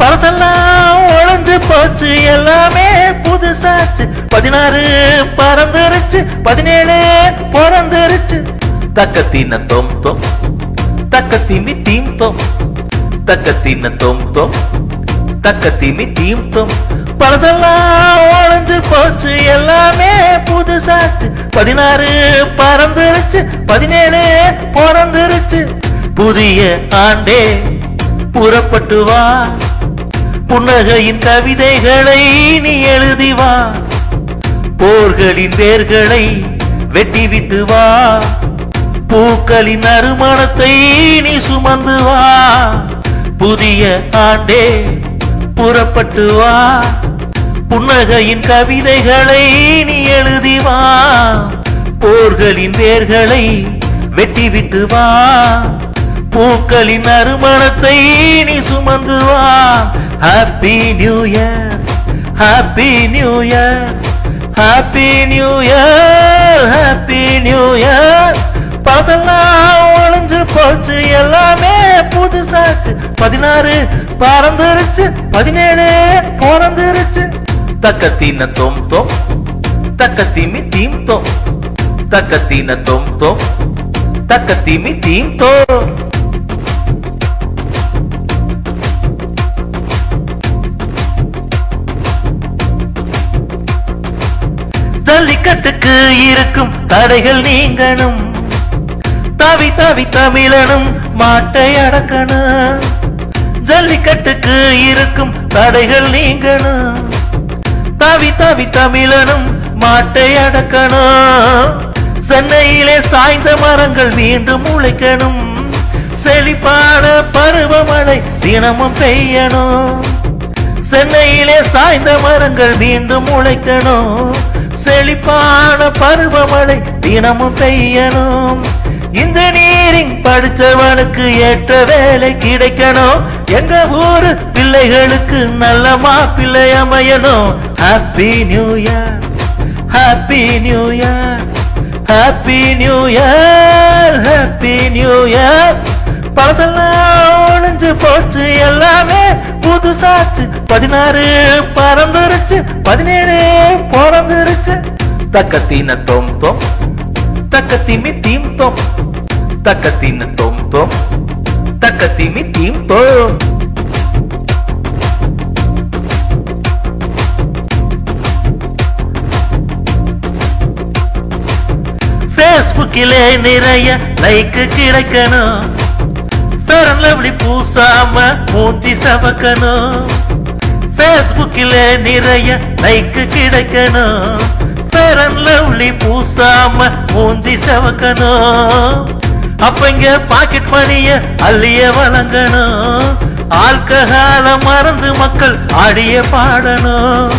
பழசெல்லாம் ஒழிஞ்சு போச்சு எல்லாமே புதுசாச்சு 16 பறந்துருச்சு 17 பிறந்துருச்சு தக்கத்தின தோம் தோம் தக்கத்திமி தீம் தோம் தக்கத்தின தோம் தோம் தக்கத்திமி தீம் தோம் பழசெல்லாம் ஒழிஞ்சு போச்சு எல்லாமே புதுசாச்சு 16 பறந்துருச்சு 17 பிறந்துருச்சு புதிய ஆண்டே புறப்பட்டு வா புன்னகையின் கவிதைகளை நீ எழுதி வா போர்களின் வேர்களை வெட்டிவிட்டு வா பூக்களின் நறுமணத்தை நீ சுமந்து வா புதிய ஆண்டே புறப்பட்டு வா புன்னகையின் கவிதைகளை நீ எழுதி வா போர்களின் வேர்களை வெட்டிவிட்டு வா பூக்களின் நறுமணத்தை நீ சுமந்து வா happy new year happy new year happy new year happy new year பழசெல்லாம் ஒழிஞ்சு போச்சு எல்லாமே புதுசாச்சு 16 பறந்துருச்சு 17 பிறந்துருச்சு தக்கத்தின தோம் தோம் தக்கத்திமி தீம் தோம் தக்கத்தின தோம் தோம் தக்கத்திமி தீம் தோம் ஜல்லிக்கட்டுக்கு இருக்கும் தடைகள் நீங்கணும் தாவி தாவி தமிழனும் மாட்டை அடக்கணும் ஜல்லிக்கட்டுக்கு இருக்கும் தடைகள் நீங்கணும் தாவி தாவி தமிழனும் மாட்டை அடக்கணும் சென்னையிலே சாய்ந்த மரங்கள் மீண்டும் முளைக்கணும் செழிப்பான பருவமழை தினமும் பெய்யணும் சென்னையிலே சாய்ந்த மரங்கள் மீண்டும் முளைக்கணும் செழிப்பான பருவமழை தினமும் பெய்யணும் இன்ஜினியரிங் படிச்சவனுக்கு ஏற்ற வேலை கிடைக்கணும் எங்க ஊரு பிள்ளைகளுக்கு நல்ல மாப்பிள்ளை அமையணும் happy new year happy new year happy new year happy new year பழசெல்லாம் ஒழிஞ்சு போச்சு எல்லாமே புதுசாச்சு 16 பறந்துருச்சு 17 பிறந்துருச்சு தக்கத்தின தோம் தோம் தக்கத்திமி தீம் தோம் தக்கத்தின தோம் தோம் தக்கத்திமி தீம் தோம் பேஸ்புக்கிலே நிறைய லைக் கிடைக்கணும் ஃபேர் லவ்லி பூசாம மூஞ்சி சவக்கணும் பேஸ்புக்கிலே நிறைய லைக் கிடைக்கணும் ஃபேர் லவ்லி பூசாம மூஞ்சி சவக்கணும் அப்ப இங்க பாக்கெட் மணிய அள்ளிய வழங்கணும் ஆல்கஹால மறந்து மக்கள் ஆடிய பாடணும்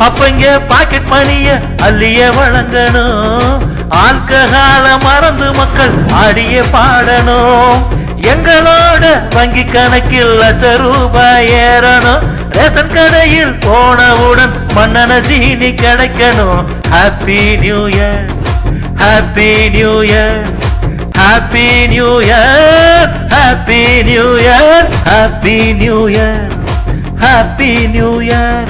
அப்ப இங்க பாக்கெட் மணிய அள்ளிய வழங்கணும் ஆல்கஹால மறந்து மக்கள் ஆடிய பாடணும் எங்களோட வங்கி கணக்கில் லட்ச ரூபாய் ஏறணும் ரேஷன் கடையில் போனவுடன் மன்னன ஜீனி கிடைக்கணும் happy new year happy new year happy new year happy new year happy new year happy new year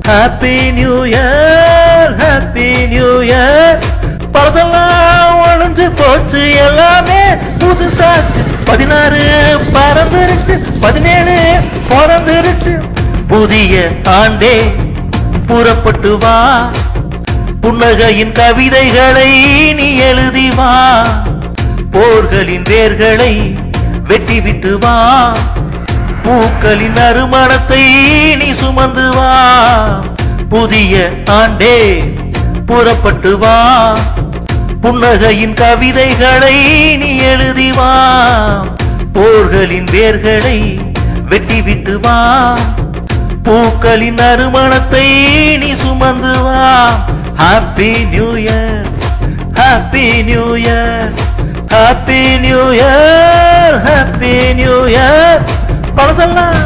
happy new year happy new year பழசெல்லாம் ஒழிஞ்சு போச்சு எல்லாமே புதுசாச்சு 16 பறந்துருச்சு 17 பிறந்துருச்சு புதிய ஆண்டே புறப்பட்டு வா புன்னகையின் கவிதைகளை நீ எழுதி வா போர்களின் வேர்களை வெட்டிவிட்டு வா பூக்களின் நறுமணத்தை நீ சுமந்து வா புதிய ஆண்டே புறப்பட்டு வா புன்னகையின் கவிதைகளை நீ எழுதி வா போர்களின் வேர்களை வெட்டிவிட்டு வா பூக்களின் நறுமணத்தை நீ சுமந்து வா happy new year happy new year happy new year happy new year பழசெல்லாம்